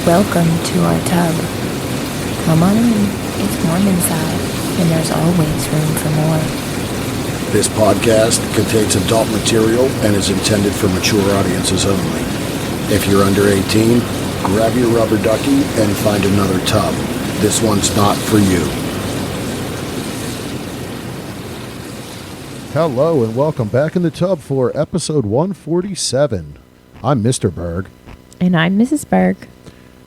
Welcome to our tub. Come on in. It's warm inside, and there's always room for more. This podcast contains adult material and is intended for mature audiences only. If you're under 18, grab your rubber ducky and find another tub. This one's not for you. Hello and welcome back in the tub for episode 147. I'm Mr. Berg. And I'm Mrs. Berg.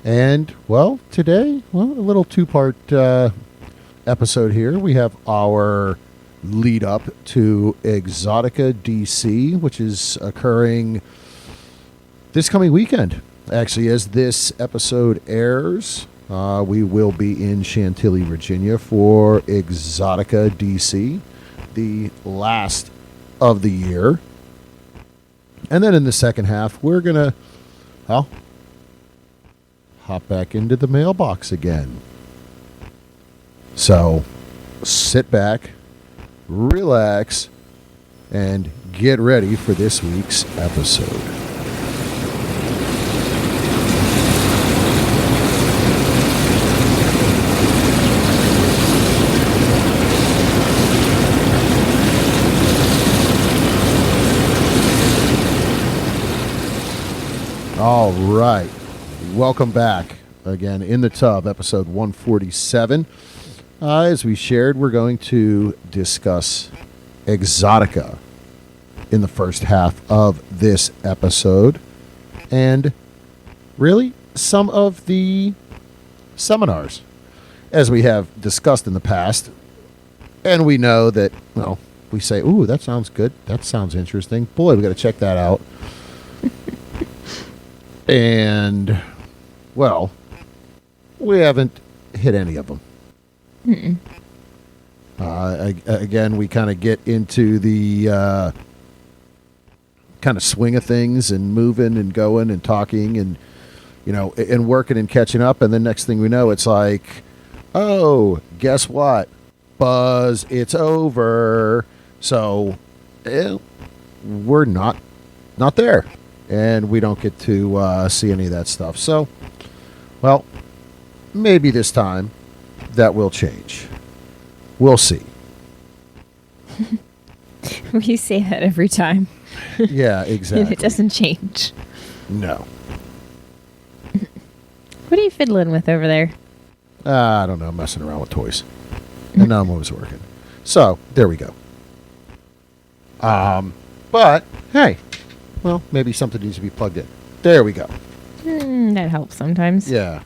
And, today, a little two-part episode here. We have our lead up to Exxxotica DC, which is occurring this coming weekend. Actually, as this episode airs, we will be in Chantilly, Virginia for Exxxotica DC, the last of the year. And then in the second half, we're going to, hop back into the mailbox again. So, sit back, relax, and get ready for this week's episode. All right. Welcome back again in the tub, episode 147. As we shared, we're going to discuss Exxxotica in the first half of this episode, and really some of the seminars, as we have discussed in the past. And we know that, we say, ooh, that sounds good. That sounds interesting. Boy, we got to check that out. And, we haven't hit any of them. Again, we kind of get into the kind of swing of things and moving and going and talking and, and working and catching up. And then next thing we know, it's like, oh, guess what? Buzz, it's over. So, we're not there. And we don't get to see any of that stuff. So, maybe this time that will change. We'll see. We say that every time. Yeah, exactly. And it doesn't change. No. What are you fiddling with over there? I don't know. I'm messing around with toys. And none of them was working. So, there we go. But, hey. Maybe something needs to be plugged in. There we go. That helps sometimes. Yeah.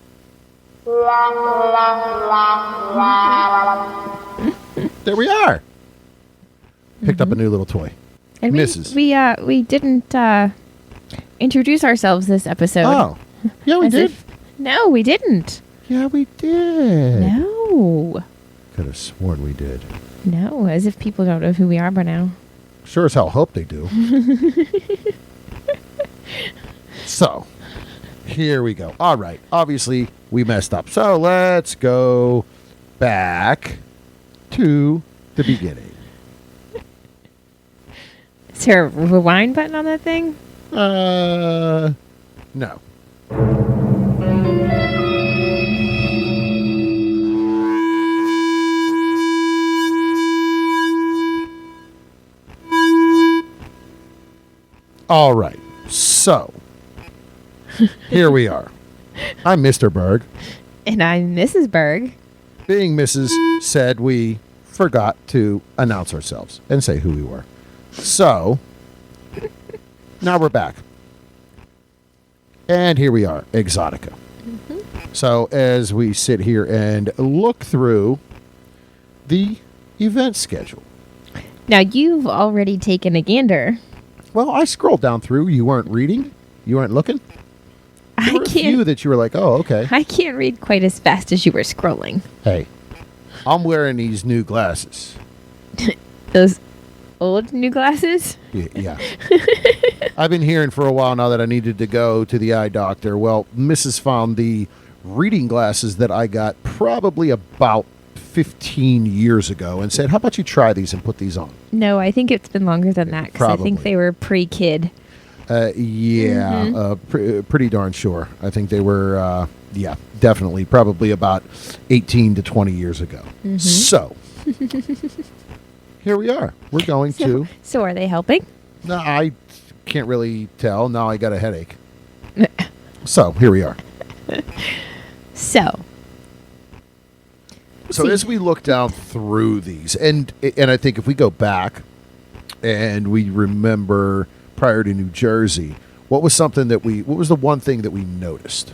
There we are. Picked up a new little toy. And Mrs. We didn't introduce ourselves this episode. Oh. Yeah, we did. No, we didn't. Yeah, we did. No. Could have sworn we did. No, as if people don't know who we are by now. Sure as hell hope they do. So, here we go. All right. Obviously, we messed up. So, let's go back to the beginning. Is there a rewind button on that thing? No. All right. So, here we are. I'm Mr. Berg. And I'm Mrs. Berg. Being Mrs. said we forgot to announce ourselves and say who we were. So, now we're back. And here we are, Exxxotica. So, as we sit here and look through the event schedule. Now, you've already taken a gander. Well, I scrolled down through. You weren't reading? You weren't looking? There were a few that you were like, oh, okay. I can't read quite as fast as you were scrolling. Hey, I'm wearing these new glasses. Those old new glasses? Yeah. I've been hearing for a while now that I needed to go to the eye doctor. Well, Mrs. found the reading glasses that I got probably about 15 years ago and said, how about you try these and put these on? No, I think it's been longer than that because I think Probably. they were pre-kid. Yeah, pretty darn sure. I think they were, yeah, definitely, probably about 18 to 20 years ago. So, here we are. We're going to. So are they helping? No, I can't really tell. Now I got a headache. So, here we are. So as we look down through these, and I think if we go back and we remember prior to New Jersey, what was the one thing that we noticed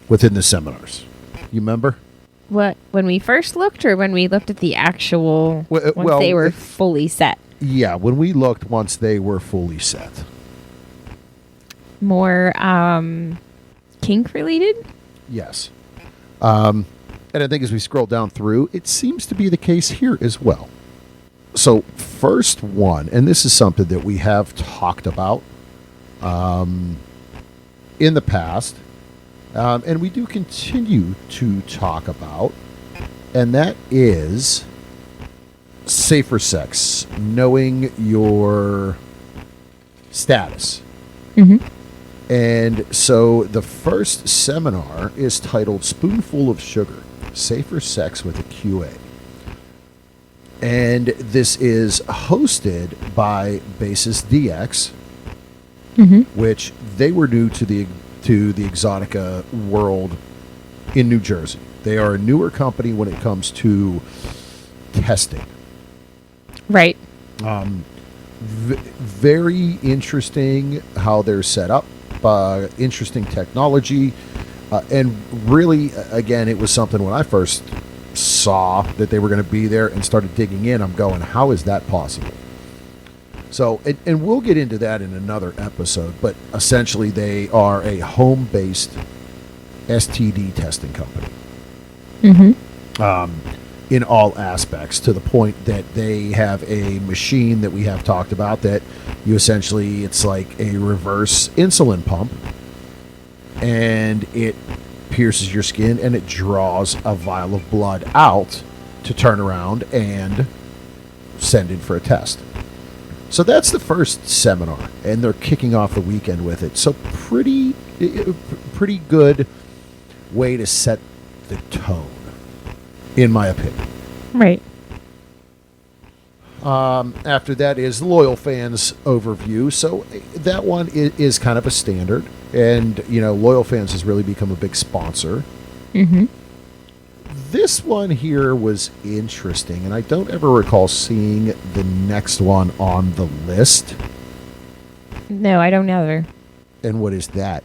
within the seminars? You remember? what, when we first looked, or when we looked at the actual once well, they were fully set? Yeah, when we looked once they were fully set. More kink related? Yes. And I think as we scroll down through, it seems to be the case here as well. So first one, and this is something that we have talked about in the past, and we do continue to talk about, and that is safer sex, knowing your status. And so the first seminar is titled Spoonful of Sugar, Safer Sex with a QA. And this is hosted by Basis DX, which they were new to the Exxxotica world in New Jersey. They are a newer company when it comes to testing. Right. Very interesting how they're set up. Interesting technology. And really, again, it was something when I first saw that they were going to be there and started digging in, I'm going, how is that possible? So, and we'll get into that in another episode, but essentially they are a home-based STD testing company. In all aspects, to the point that they have a machine that we have talked about that you essentially, it's like a reverse insulin pump, and it pierces your skin and it draws a vial of blood out to turn around and send in for a test. So that's the first seminar, and they're kicking off the weekend with it. So pretty good way to set the tone, in my opinion. Right. After that is Loyal Fans Overview. So that one is kind of a standard. And, Loyal Fans has really become a big sponsor. This one here was interesting, and I don't ever recall seeing the next one on the list. No, I don't either. And what is that?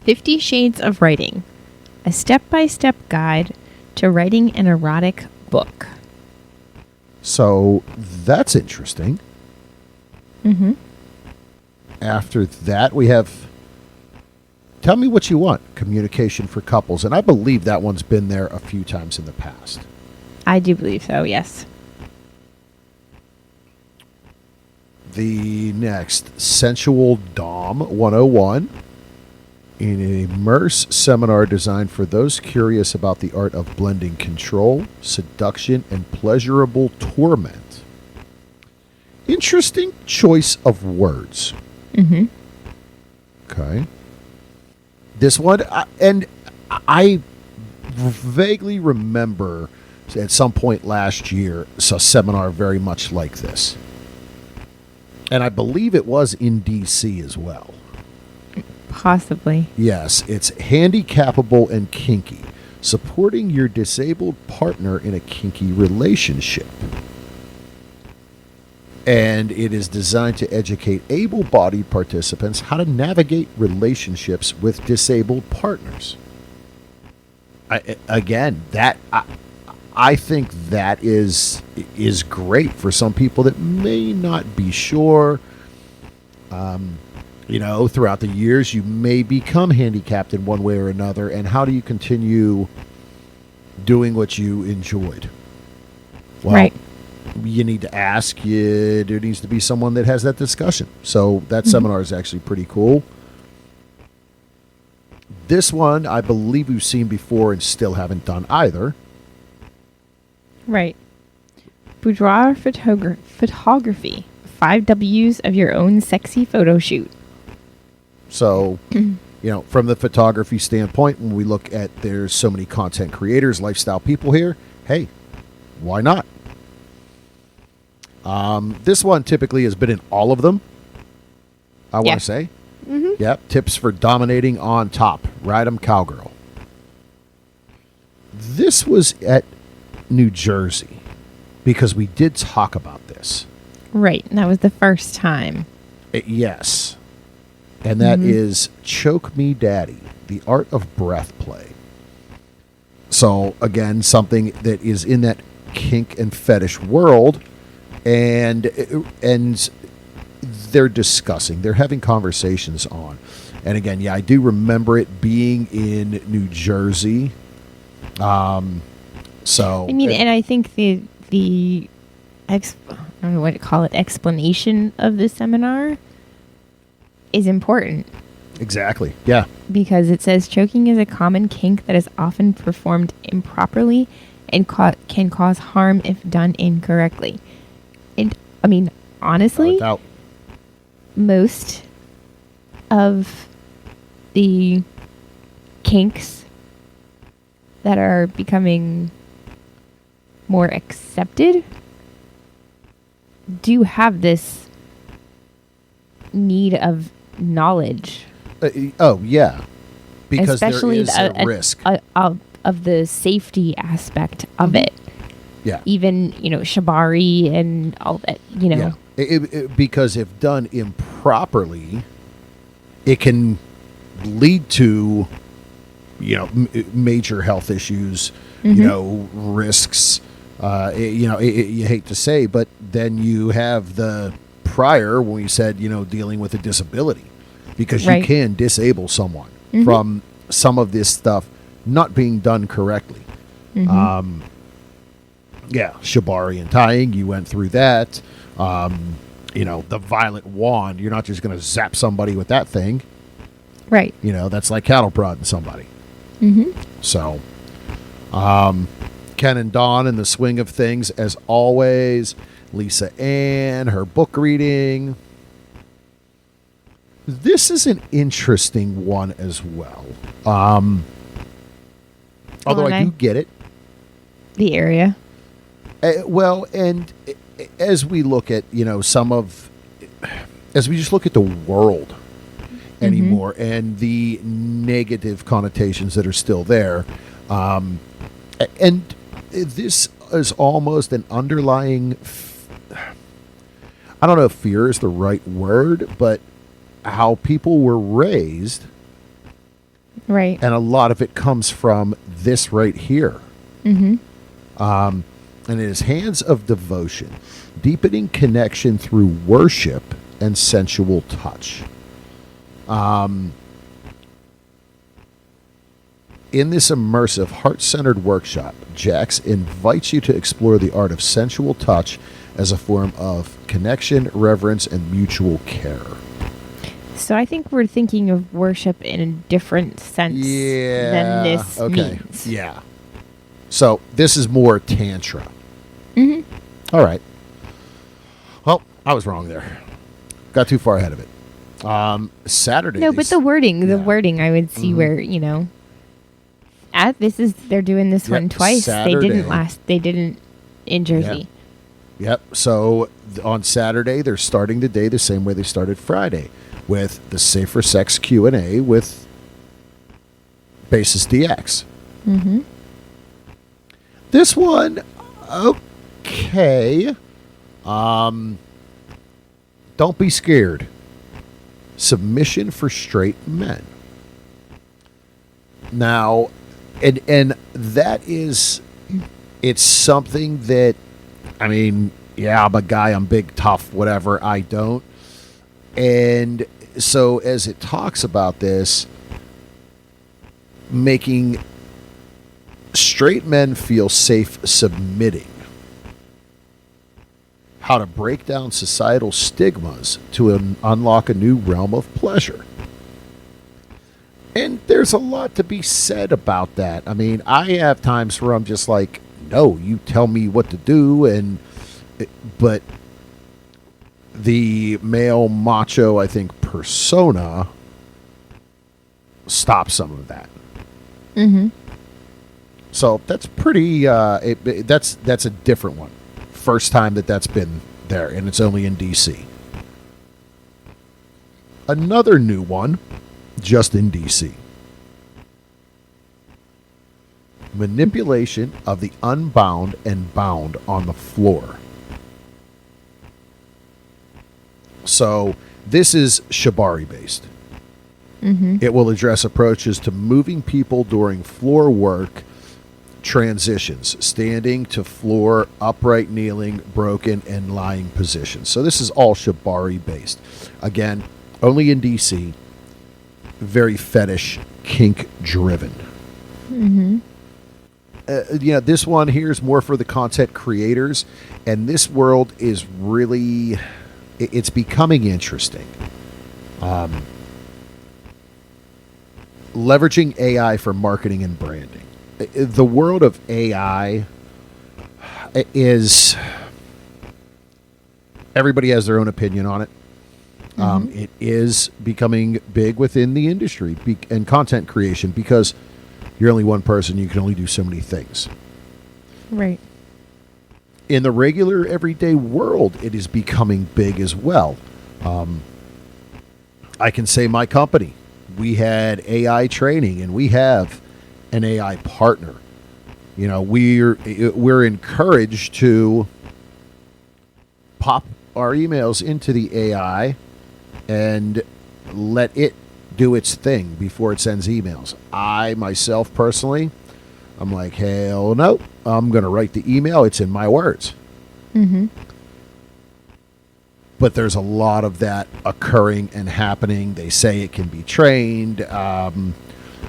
50 Shades of Writing, a step-by-step guide to writing an erotic book. So that's interesting. After that, we have Tell Me What You Want, Communication for Couples. And I believe that one's been there a few times in the past. I do believe so, yes. The next, Sensual Dom 101, an immerse seminar designed for those curious about the art of blending control, seduction, and pleasurable torment. Interesting choice of words. Okay. This one, and I vaguely remember at some point last year a seminar very much like this. And I believe it was in DC as well. Possibly. Yes, it's Handicapable and Kinky, supporting your disabled partner in a kinky relationship. And it is designed to educate able-bodied participants how to navigate relationships with disabled partners. I think that is great for some people that may not be sure. Throughout the years, you may become handicapped in one way or another, and how do you continue doing what you enjoyed? Well, right. You need to ask. There needs to be someone that has that discussion. So that seminar is actually pretty cool. This one, I believe we've seen before and still haven't done either. Right. Boudoir photography, 5 W's of your own sexy photo shoot. So, from the photography standpoint, when we look at there's so many content creators, lifestyle people here, hey, why not? This one typically has been in all of them, I want to say. Mm-hmm. Yep. Tips for dominating on top. Ride 'em cowgirl. This was at New Jersey because we did talk about this. Right. That was the first time. Yes. And that is Choke Me Daddy, the art of breath play. So, again, something that is in that kink and fetish world, and they're discussing, they're having conversations on. And again, I do remember it being in New Jersey. So, and I think the I don't know what to call it, explanation of the seminar is important. Exactly. Yeah. Because it says choking is a common kink that is often performed improperly and can cause harm if done incorrectly. And I mean, honestly, most of the kinks that are becoming more accepted do have this need of knowledge. Because especially there is a risk of the safety aspect of it. Yeah. Even, shibari and all that, Yeah. Because if done improperly, it can lead to, major health issues, risks. You hate to say, but then you have the prior when you said, dealing with a disability, because you can disable someone from some of this stuff not being done correctly. Shibari and tying, you went through that. The violet wand, you're not just going to zap somebody with that thing. Right. That's like cattle prodding somebody. So, Ken and Dawn in the swing of things, as always. Lisa Ann, her book reading. This is an interesting one as well. Although I do get it. The area. And as we look at, as we just look at the world anymore and the negative connotations that are still there, and this is almost an underlying, I don't know if fear is the right word, but how people were raised. Right. And a lot of it comes from this right here. And it is hands of devotion, deepening connection through worship and sensual touch. In this immersive, heart-centered workshop, Jax invites you to explore the art of sensual touch as a form of connection, reverence, and mutual care. So I think we're thinking of worship in a different sense than this means. Yeah. So this is more tantra. All right. Well, I was wrong there. Got too far ahead of it. Saturday. No, but the wording, I would see where, they're doing this one twice. Saturday. They didn't in Jersey. Yep. So on Saturday, they're starting the day the same way they started Friday, with the Safer Sex Q&A with Basis DX. This one, okay. Don't be scared. Submission for straight men. Now, and that is, it's something that, I mean, yeah, I'm a guy, I'm big, tough, whatever, I don't. And so as it talks about this, making straight men feel safe submitting, how to break down societal stigmas to unlock a new realm of pleasure. And there's a lot to be said about that. I mean, I have times where I'm just like, no, you tell me what to do, but the male macho, I think, persona stops some of that. Mm-hmm. So that's pretty. That's a different one. First time that's been there, and it's only in DC. Another new one, just in DC. Manipulation of the unbound and bound on the floor. So this is Shibari based. Mm-hmm. It will address approaches to moving people during floor work transitions, standing to floor, upright, kneeling, broken, and lying positions. So this is all Shibari based. Again, only in DC. Very fetish, kink driven. Mm-hmm. This one here is more for the content creators, and this world is really, it's becoming interesting. Leveraging AI for marketing and branding. The world of AI is, everybody has their own opinion on it. It is becoming big within the industry and content creation because you're only one person. You can only do so many things. Right. In the regular everyday world, it is becoming big as well. I can say my company, we had AI training and we have an AI partner. We're encouraged to pop our emails into the AI and let it do its thing before it sends emails. I myself personally, I'm like, hell no, I'm going to write the email. It's in my words. Mm-hmm. But there's a lot of that occurring and happening. They say it can be trained.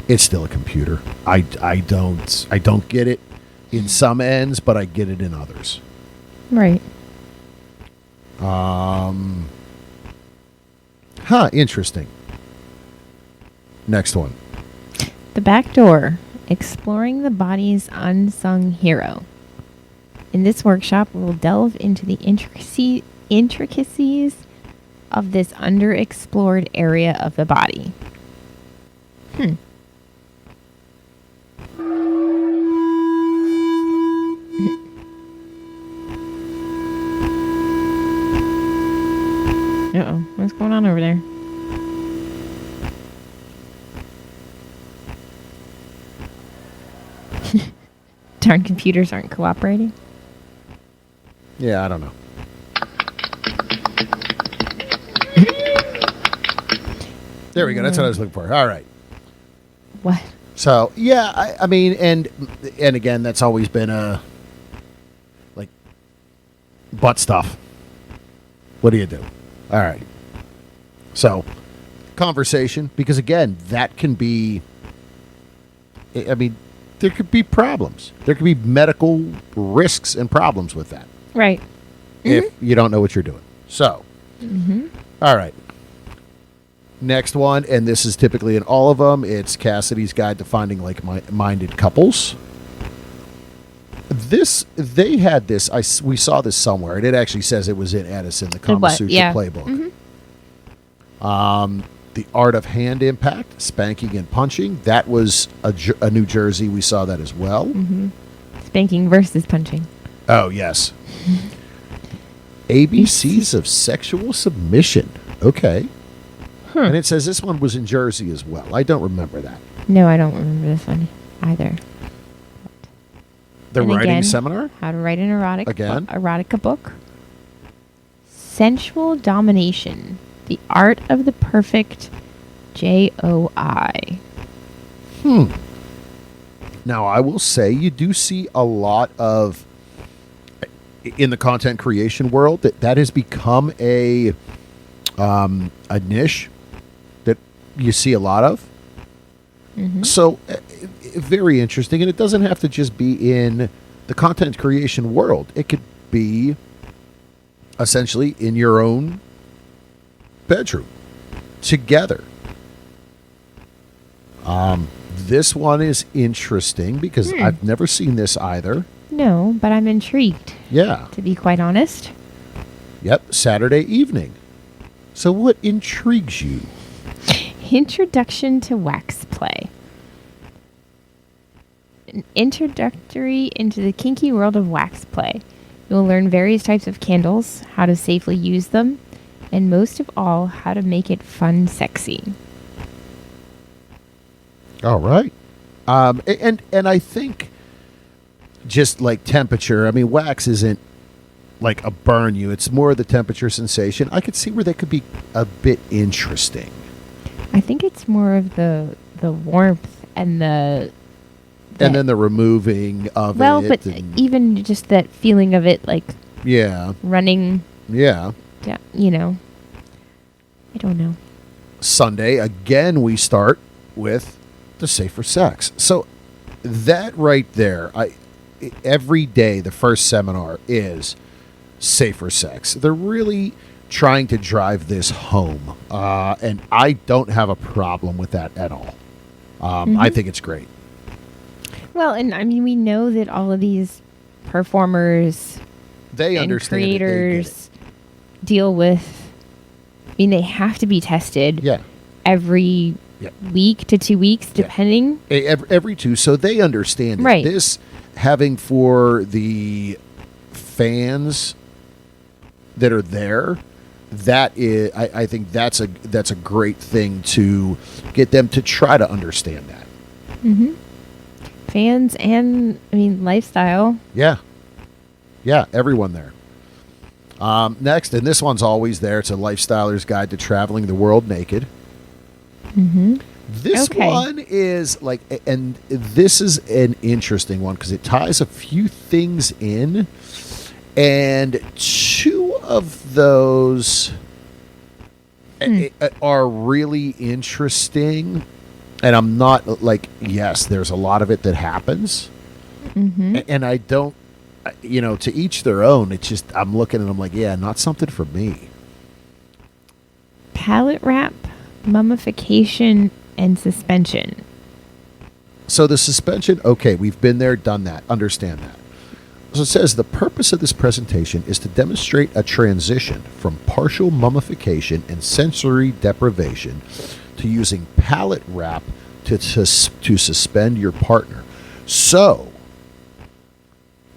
It's still a computer. I don't get it in some ends, but I get it in others. Right. Interesting. Next one. The Back Door, exploring the body's unsung hero. In this workshop, we'll delve into the intricacies of this underexplored area of the body. Uh-oh, what's going on over there? Darn computers aren't cooperating. Yeah, I don't know. There we go. That's what I was looking for. All right. What? So, yeah, I mean, and again, that's always been like, butt stuff. What do you do? All right. So, conversation, because again, that can be, I mean, there could be problems. There could be medical risks and problems with that. Right. If you don't know what you're doing. So, all right. Next one, and this is typically in all of them, it's Cassidy's Guide to Finding Like-Minded Couples. They had this, we saw this somewhere, and it actually says it was in Edison, the Kama Sutra playbook. The Art of Hand Impact, Spanking and Punching, that was a New Jersey. We saw that as well. Spanking versus punching. Oh, yes. ABCs of Sexual Submission. Okay. And it says this one was in Jersey as well. I don't remember that. No, I don't remember this one either. The And writing again, seminar? How to write an erotica book. Sensual Domination, the Art of the Perfect JOI. Now, I will say you do see a lot of, in the content creation world, that has become a niche that you see a lot of. So, very interesting. And it doesn't have to just be in the content creation world. It could be essentially in your own bedroom together. This one is interesting because I've never seen this either. No, but I'm intrigued, Yeah. to be quite honest. Yep, Saturday evening. So what intrigues you? Introduction to wax play. An introductory into the kinky world of wax play. You'll learn various types of candles, how to safely use them, and most of all, how to make it fun, sexy. All right. And I think just like temperature, I mean, wax isn't like a burn you. It's more the temperature sensation. I could see where that could be a bit interesting. I think it's more of the warmth and and then the removing of well, it. but even just that feeling of it, like running. Yeah. Yeah, you know. I don't know. Sunday, again, we start with the safer sex. So that right there, every day, the first seminar is safer sex. They're really trying to drive this home. And I don't have a problem with that at all. I think it's great. Well, and I mean, we know that all of these performers They and understand it. They get creators deal with, I mean, they have to be tested every week to 2 weeks, depending. Every two, so they understand it. Right. This having for the fans that are there, that is, I think that's a great thing to get them to try to understand that. Mm-hmm. Fans and, I mean, lifestyle. Yeah, everyone there. Next, and this one's always there. It's a lifestyler's guide to traveling the world naked. Mm-hmm. This one is like, and this is an interesting one because it ties a few things in, and two of those are really interesting. And I'm not like, yes, there's a lot of it that happens, and I don't, to each their own. It's just I'm looking and I'm like, yeah, not something for me. Palate wrap, mummification, and suspension. So the suspension, okay, we've been there, done that, understand that. So it says the purpose of this presentation is to demonstrate a transition from partial mummification and sensory deprivation to using palate wrap to suspend your partner. So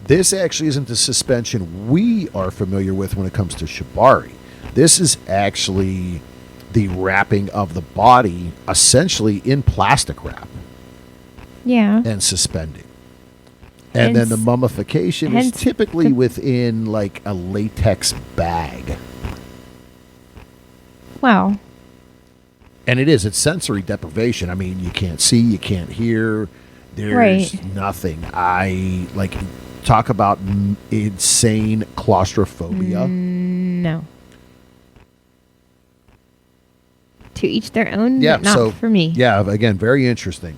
this actually isn't the suspension we are familiar with when it comes to shibari. This is actually the wrapping of the body essentially in plastic wrap. Yeah. And suspending. And then the mummification is typically within like a latex bag. Wow. And it's sensory deprivation. I mean, you can't see, you can't hear. There's nothing. I like talk about insane claustrophobia. No. To each their own, Yeah, but not so, for me. Yeah, again, very interesting.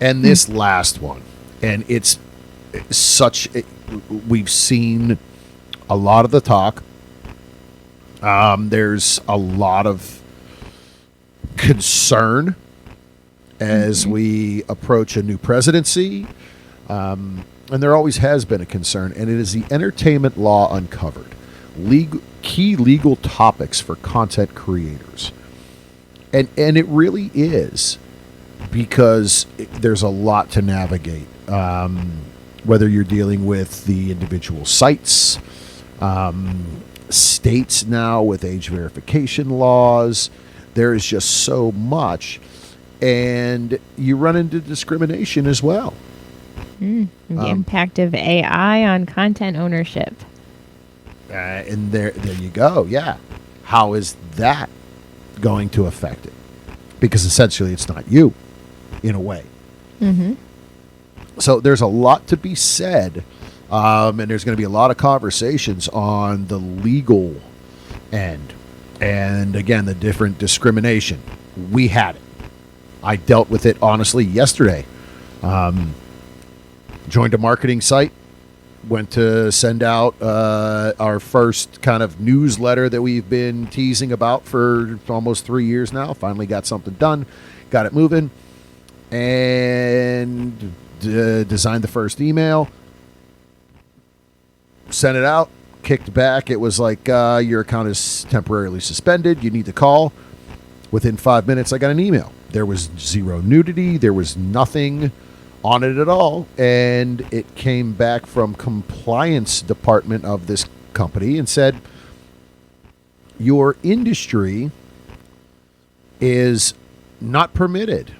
And this last one, and it's we've seen a lot of the talk. There's a lot of concern as we approach a new presidency. And there always has been a concern, and it is the entertainment law uncovered. Key legal topics for content creators. And it really is, because there's a lot to navigate. Whether you're dealing with the individual sites, states now with age verification laws, there is just so much. And you run into discrimination as well. The impact of AI on content ownership. And there you go. Yeah. How is that going to affect it? Because essentially it's not you, in a way. Mm-hmm. So there's a lot to be said, and there's going to be a lot of conversations on the legal end. And again, the different discrimination. We had it. I dealt with it, honestly, yesterday. Joined a marketing site, went to send out our first kind of newsletter that we've been teasing about for almost 3 years now. Finally got something done, got it moving, and designed the first email, sent it out, kicked back. It was like, your account is temporarily suspended. You need to call. Within 5 minutes, I got an email. There was zero nudity. There was nothing on it at all. And it came back from compliance department of this company and said, your industry is not permitted.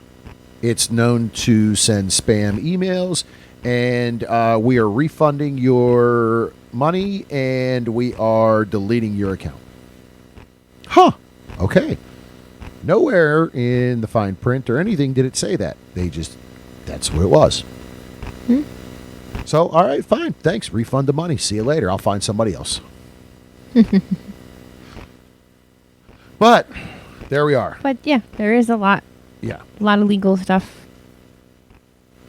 It's known to send spam emails, and we are refunding your money, and we are deleting your account. Huh. Okay. Nowhere in the fine print or anything did it say that. That's what it was. So, all right, fine. Thanks. Refund the money. See you later. I'll find somebody else. But there we are. But yeah, there is a lot Yeah. of legal stuff.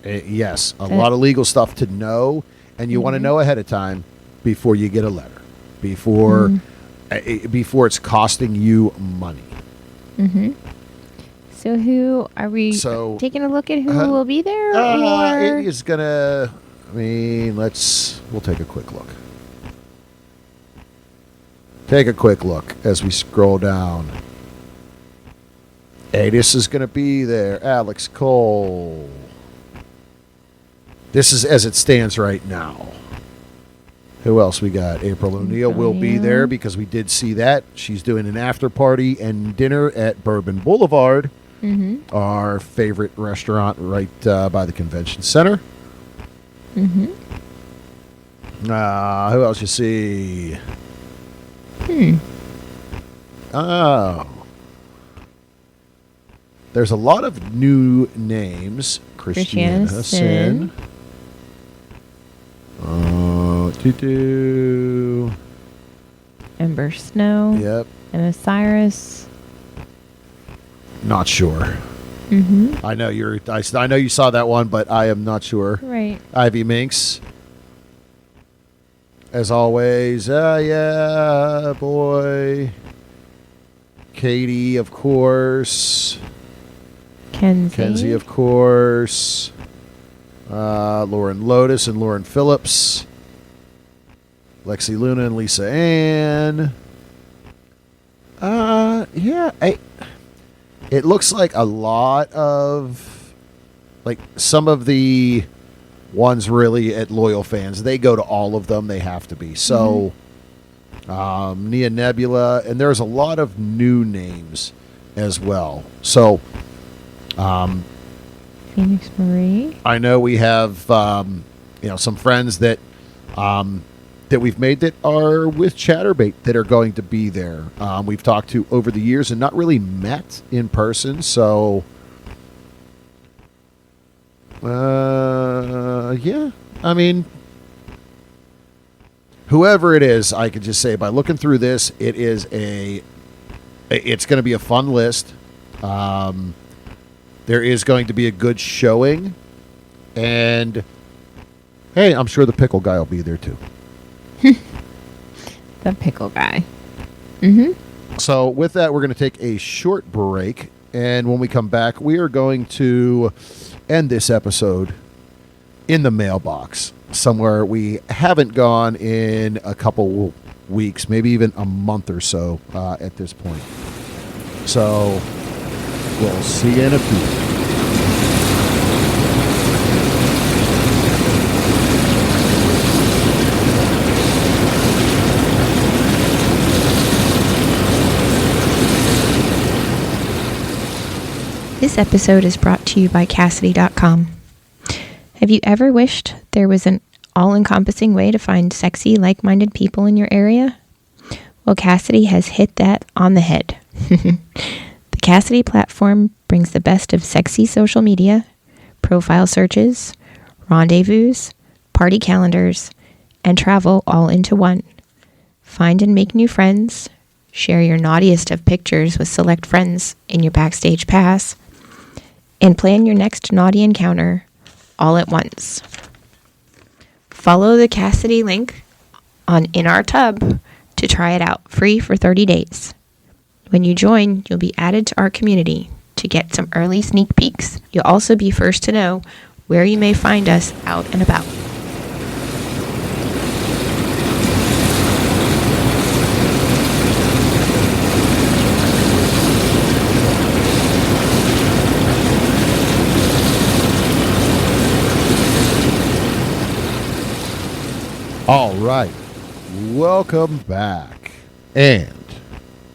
Yes, a lot of legal stuff to know, and you want to know ahead of time before you get a letter, before it's costing you money. So who are we taking a look at who will be there? Or? It is gonna. I mean, we'll take a quick look. Take a quick look as we scroll down. Adis is going to be there. Alex Cole. This is as it stands right now. Who else we got? April O'Neil will be there because we did see that. She's doing an after party and dinner at Bourbon Boulevard, our favorite restaurant right by the convention center. Who else you see? Oh. There's a lot of new names. Christiana Sin. Ember Snow. Yep. And Osiris. Not sure. I know I know you saw that one, but I am not sure. Right. Ivy Minx. As always, yeah, boy. Katie, of course. Kenzie, of course. Lauren Lotus and Lauren Phillips. Lexi Luna and Lisa Ann. Yeah, it looks like a lot of, like, some of the ones really at loyal fans. They go to all of them. They have to be. So, Nia Nebula, and there's a lot of new names as well. So, Phoenix Marie. I know we have, some friends that we've made that are with Chatterbait that are going to be there. We've talked to over the years and not really met in person. So, yeah, I mean, whoever it is, I could just say by looking through this, it's going to be a fun list. There is going to be a good showing, and hey, I'm sure the pickle guy will be there too. The pickle guy. So with that, we're going to take a short break, and when we come back, we are going to end this episode in the mailbox, somewhere we haven't gone in a couple weeks, maybe even a month or so at this point. So we'll see you in a few. This episode is brought to you by Cassidy.com. Have you ever wished there was an all-encompassing way to find sexy, like-minded people in your area? Well, Cassidy has hit that on the head. The Cassidy platform brings the best of sexy social media, profile searches, rendezvous, party calendars, and travel all into one. Find and make new friends, share your naughtiest of pictures with select friends in your Backstage Pass, and plan your next naughty encounter all at once. Follow the Cassidy link in our tub to try it out free for 30 days. When you join, you'll be added to our community to get some early sneak peeks. You'll also be first to know where you may find us out and about. right. Welcome back. And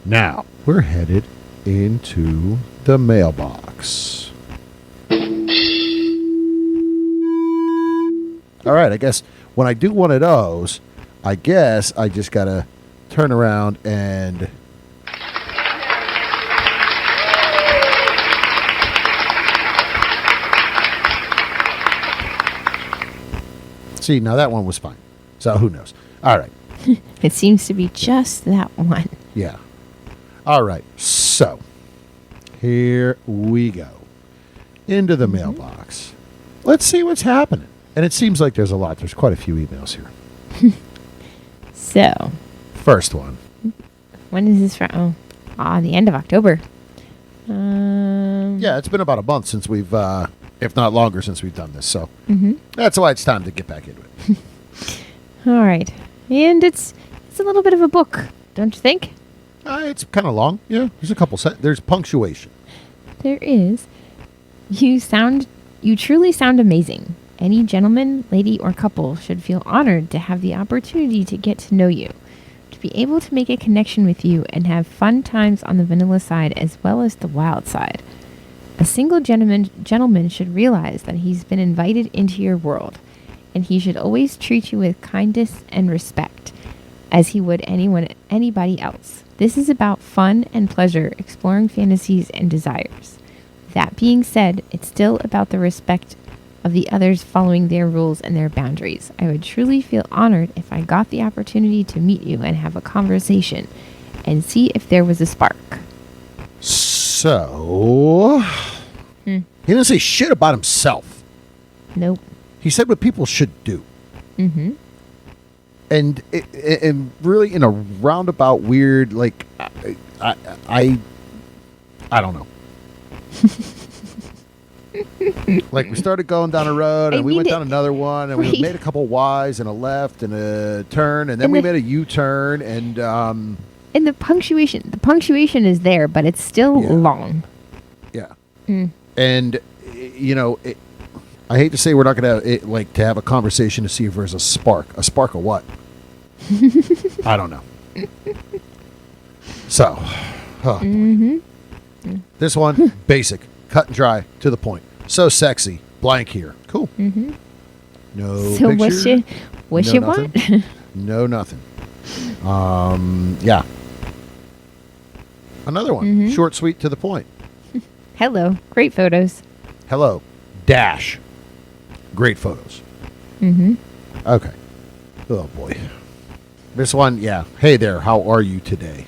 now we're headed into the mailbox. All right, I guess when I do one of those, I guess I just got to turn around and... See, now that one was fine. So who knows? All right. It seems to be just that one. Yeah. All right. So here we go. Into the mailbox. Let's see what's happening. And it seems like there's a lot. There's quite a few emails here. So, First one. when is this from? Oh, the end of October. Yeah, it's been about a month since we've, if not longer, since we've done this. So Mhm. that's why it's time to get back into it. All right. And it's a little bit of a book, don't you think? It's kind of long. Yeah, there's a couple. There's punctuation. There is. You truly sound amazing. Any gentleman, lady, or couple should feel honored to have the opportunity to get to know you, to be able to make a connection with you and have fun times on the vanilla side as well as the wild side. A single gentleman should realize that he's been invited into your world, and he should always treat you with kindness and respect, as he would anybody else. This is about fun and pleasure, exploring fantasies and desires. That being said, it's still about the respect of the others following their rules and their boundaries. I would truly feel honored if I got the opportunity to meet you and have a conversation and see if there was a spark. So he didn't say shit about himself. Nope. He said what people should do. Mm-hmm. And really in a roundabout weird, like, I don't know. Like, we started going down a road, and we went down another one, and we made a couple Ys and a left and a turn, and then we made a U-turn, and And the punctuation is there, but it's still long. Yeah. And I hate to say we're not going to have a conversation to see if there's a spark. A spark of what? I don't know. So, this one, basic, cut and dry, to the point. So sexy, blank here. Cool. Mm-hmm. No So picture. what no you nothing. want? No nothing. Yeah. Another one, short, sweet, to the point. Hello. Great photos. Hello, dash. Great photos. Mm-hmm. Okay. Oh, boy. This one, yeah. Hey there, how are you today?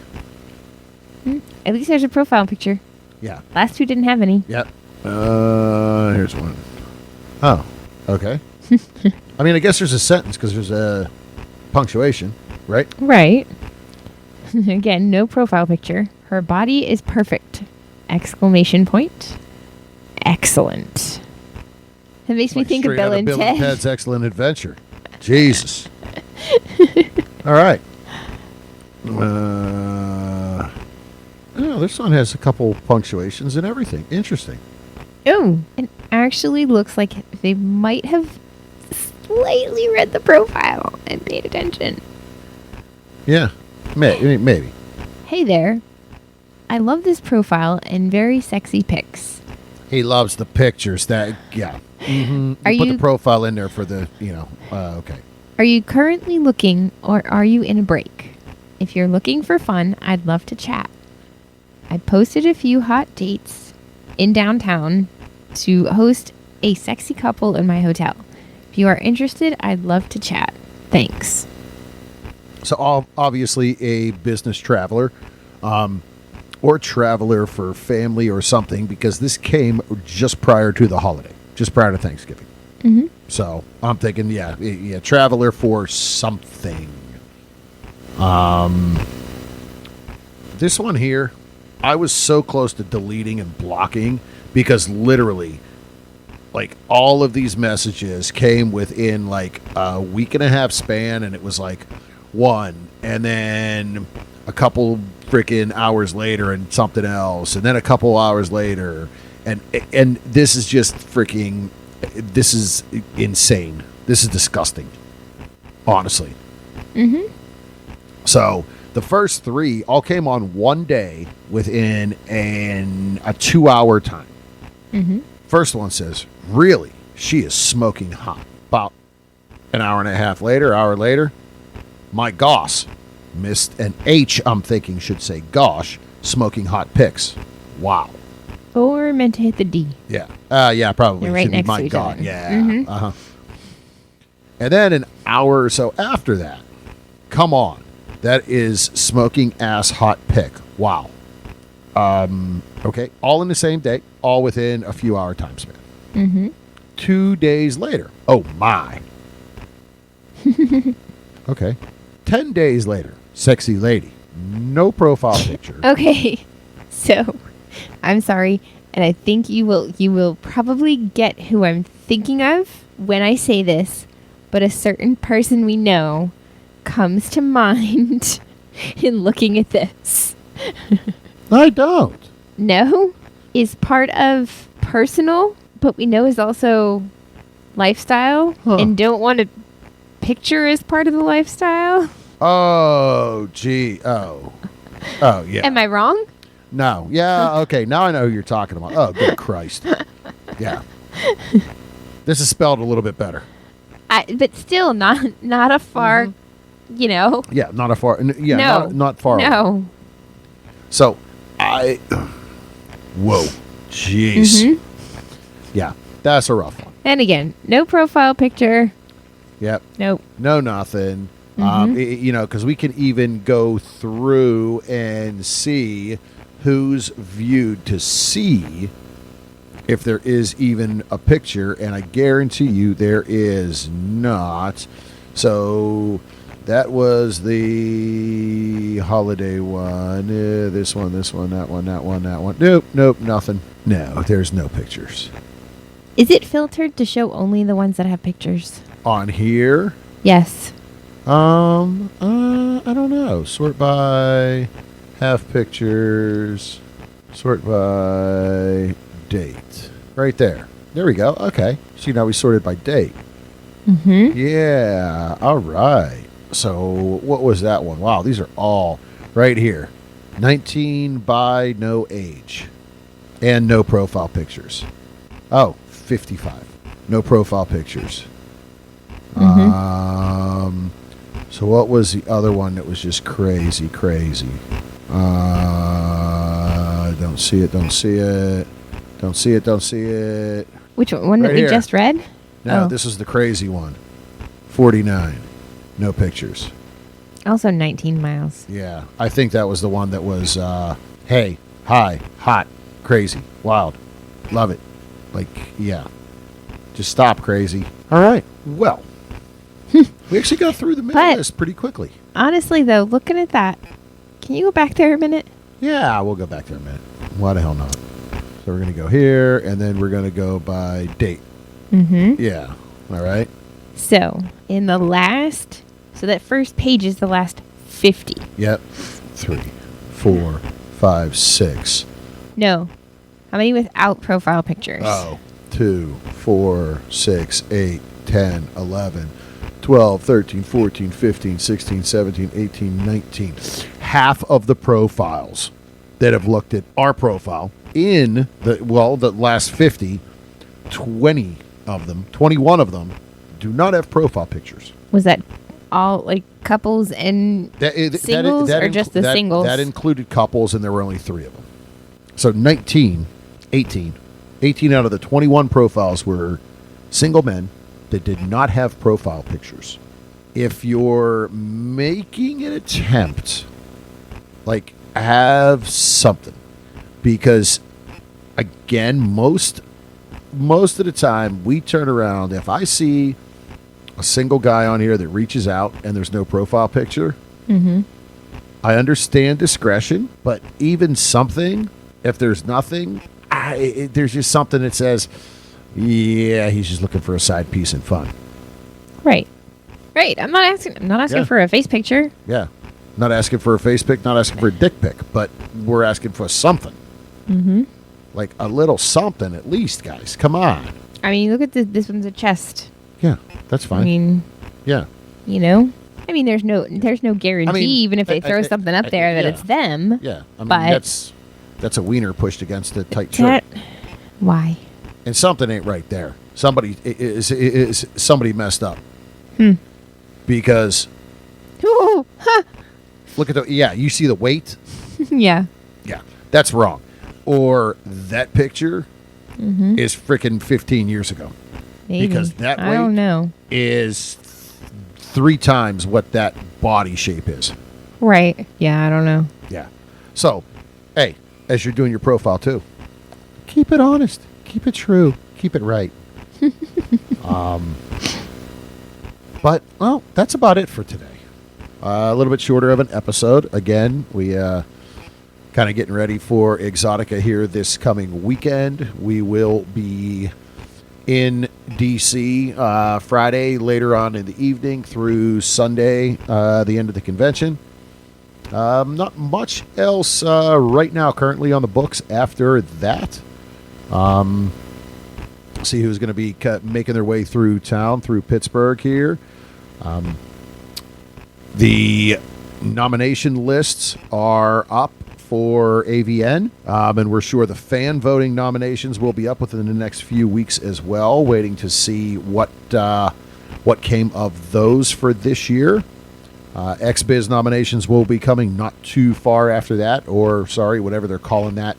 At least there's a profile picture. Yeah. Last two didn't have any. Yep. Here's one. Oh, okay. I mean, I guess there's a sentence because there's a punctuation, right? Right. Again, no profile picture. Her body is perfect. Exclamation point. Excellent. That makes me think of straight Bill out and Bill Ted. and Ted's Excellent Adventure. Jesus. All right. This one has a couple punctuations and everything. Interesting. Oh, it actually looks like they might have slightly read the profile and paid attention. Yeah, maybe. Hey there. I love this profile and very sexy pics. He loves the pictures. Yeah. Mm-hmm. Are Put you- the profile in there for the, okay. Are you currently looking or are you in a break? If you're looking for fun, I'd love to chat. I posted a few hot dates in downtown to host a sexy couple in my hotel. If you are interested, I'd love to chat. Thanks. So obviously a business traveler, or traveler for family or something, because this came just prior to the holiday, just prior to Thanksgiving. Mm-hmm. So I'm thinking, yeah, traveler for something. This one here, I was so close to deleting and blocking because literally, like, all of these messages came within like a week and a half span, and it was like one, and then a couple freaking hours later, and something else, and then a couple hours later, and this is just freaking, this is insane. This is disgusting, honestly. Mm-hmm. So the first 3 all came on one day within a 2-hour time. Mm-hmm. First one says, really, she is smoking hot. About an hour and a half later, hour later, my gosh, missed an H, I'm thinking should say gosh, smoking hot pics. Wow. Or meant to hit the D. Yeah. Yeah, probably. They're right Should be next my to each God. other. Yeah. Mhm. Uh-huh. And then an hour or so after that, come on. That is smoking ass hot pic. Wow. Okay. All in the same day, all within a few hour time span. Mm-hmm. 2 days later. Oh, my. Okay. 10 days later, sexy lady. No profile picture. Okay. So, I'm sorry, and I think you will probably get who I'm thinking of when I say this, but a certain person we know comes to mind in looking at this. I don't. No, is part of personal, but we know is also lifestyle, Huh. and don't want to picture as part of the lifestyle. Oh, gee. Oh. Oh, yeah. Am I wrong? No. Yeah, okay. Now I know who you're talking about. Oh, good Christ. Yeah. This is spelled a little bit better. But still not a far, you know. Yeah, not a far. Yeah, No. not far. No. So, whoa. Jeez. Mhm. Yeah, that's a rough one. And again, no profile picture. Yep. Nope. No, nothing. Because we can even go through and see who's viewed to see if there is even a picture, and I guarantee you there is not. So that was the holiday one. This one, that one, that one, that one. Nope, nothing. No, there's no pictures. Is it filtered to show only the ones that have pictures? On here, Yes. I don't know. Sort by have pictures. Sort by date. Right there. There we go. Okay. See, now we sorted by date. Mm-hmm. Yeah. All right. So what was that one? Wow, these are all right here. 19 by no age. And no profile pictures. Oh, 55. No profile pictures. Mm-hmm. So what was the other one that was just crazy? Don't see it. Which one that Right we here. just read? No, Oh. this is the crazy one. 49. No pictures. Also 19 miles. Yeah, I think that was the one that was, hey, hi, hot, crazy, wild, love it. Like, yeah. Just stop, crazy. All right, well, we actually got through the middle But- list pretty quickly. Honestly, though, looking at that, can you go back there a minute? Yeah, we'll go back there a minute. Why the hell not? So we're going to go here, and then we're going to go by date. Mm-hmm. Yeah, all right. So, so that first page is the last 50. Yep. 3, 4, 5, 6. No. How many without profile pictures? Oh, 2, 4, 6, 8, 10, 11, 12, 13, 14, 15, 16, 17, 18, 19. Half of the profiles that have looked at our profile in the last 50, 21 of them do not have profile pictures. Was that all like couples and singles or just the singles? That included couples, and there were only 3 of them. So 18 out of the 21 profiles were single men that did not have profile pictures. If you're making an attempt, like, have something. Because, again, most of the time, we turn around. If I see a single guy on here that reaches out and there's no profile picture, Mm-hmm. I understand discretion, but even something, if there's nothing, there's just something that says, yeah, he's just looking for a side piece and fun. Right. Right. I'm not asking Yeah. for a face picture. Yeah. Not asking for a face pic, not asking for a dick pic, but we're asking for something. Mm-hmm. Like a little something at least, guys. Come on. I mean, look at this one's a chest. Yeah, that's fine. I mean, yeah. you know, I mean, there's no guarantee, even if they throw something up there, that it's them. Yeah, I mean, but that's a wiener pushed against a tight that, tree. why? And something ain't right there. Somebody messed up. Because Ooh, huh. look at you see the weight? Yeah. Yeah, that's wrong. Or that picture is freaking 15 years ago. Maybe. Because that I don't weight know. is 3 times what that body shape is. Right. Yeah, I don't know. Yeah. So, hey, as you're doing your profile too, keep it honest, keep it true, keep it right. But, well, that's about it for today. A little bit shorter of an episode. Again, we kind of getting ready for Exxxotica here this coming weekend. We will be in DC Friday later on in the evening through Sunday, the end of the convention. Not much else right now currently on the books after that. See who's going to be making their way through town, through Pittsburgh here. The nomination lists are up for AVN, and we're sure the fan voting nominations will be up within the next few weeks as well, waiting to see what came of those for this year. XBiz nominations will be coming not too far after that, or whatever they're calling that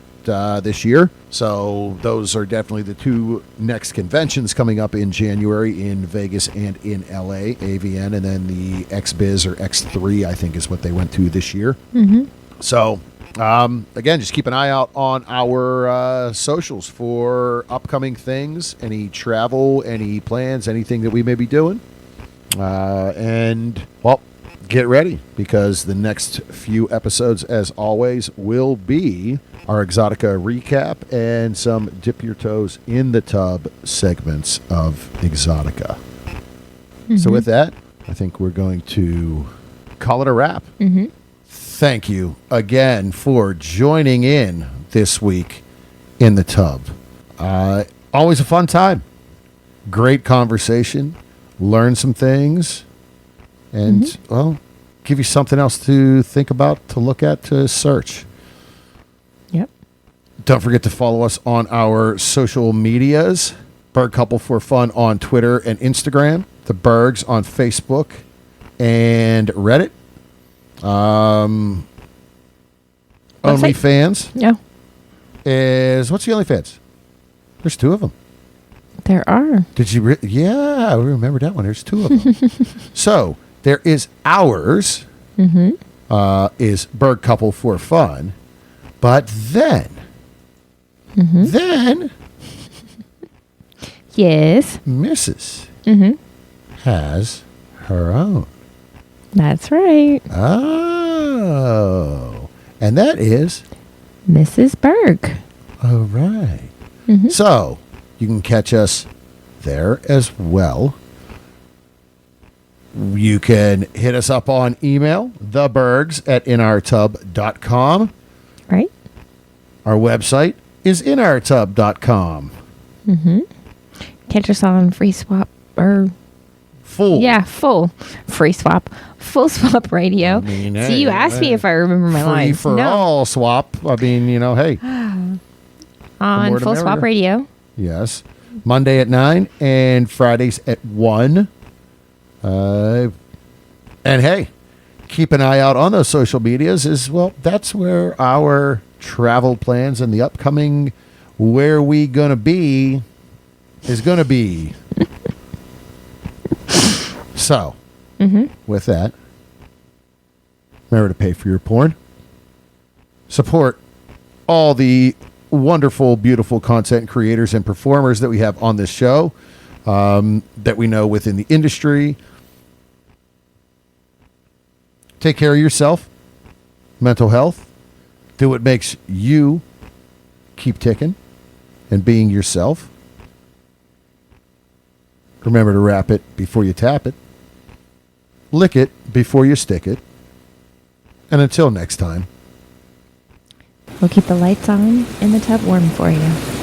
this year. So those are definitely the 2 next conventions coming up in January in Vegas and in LA, AVN, and then the XBiz or X3, I think is what they went to this year. So again, just keep an eye out on our socials for upcoming things, any travel, any plans, anything that we may be doing. And, well, get ready, because the next few episodes, as always, will be our Exxxotica recap and some dip your toes in the tub segments of Exxxotica. So with that, I think we're going to call it a wrap. Thank you again for joining in this week in the tub. Always a fun time. Great conversation. Learn some things. And, well, give you something else to think about, to look at, to search. Yep. Don't forget to follow us on our social medias. Berg Couple for Fun on Twitter and Instagram. The Bergs on Facebook and Reddit. OnlyFans Yeah. is... What's the OnlyFans? There's 2 of them. There are. Did you... yeah, I remember that one. There's 2 of them. So... there is ours, is Berg Couple for Fun, but then, Yes. Mrs. has her own. That's right. Oh, and that is Mrs. Berg. all right. So you can catch us there as well. You can hit us up on email, thebergs@inourtub.com. Right. Our website is inourtub.com. Catch us on Free Swap or Full. Yeah, full Free Swap. Full Swap Radio. I mean, See, you asked me if I remember my free lines. for all swap. I mean, hey. On more the Full Swap merrier. Radio. Yes. Monday at 9 and Fridays at 1. And hey, keep an eye out on those social medias as well. That's where our travel plans and the upcoming where we gonna be is gonna be. So, with that, remember to pay for your porn. Support all the wonderful, beautiful content creators and performers that we have on this show, that we know within the industry. Take care of yourself, mental health. Do what makes you keep ticking and being yourself. Remember to wrap it before you tap it. Lick it before you stick it. And until next time. We'll keep the lights on and the tub warm for you.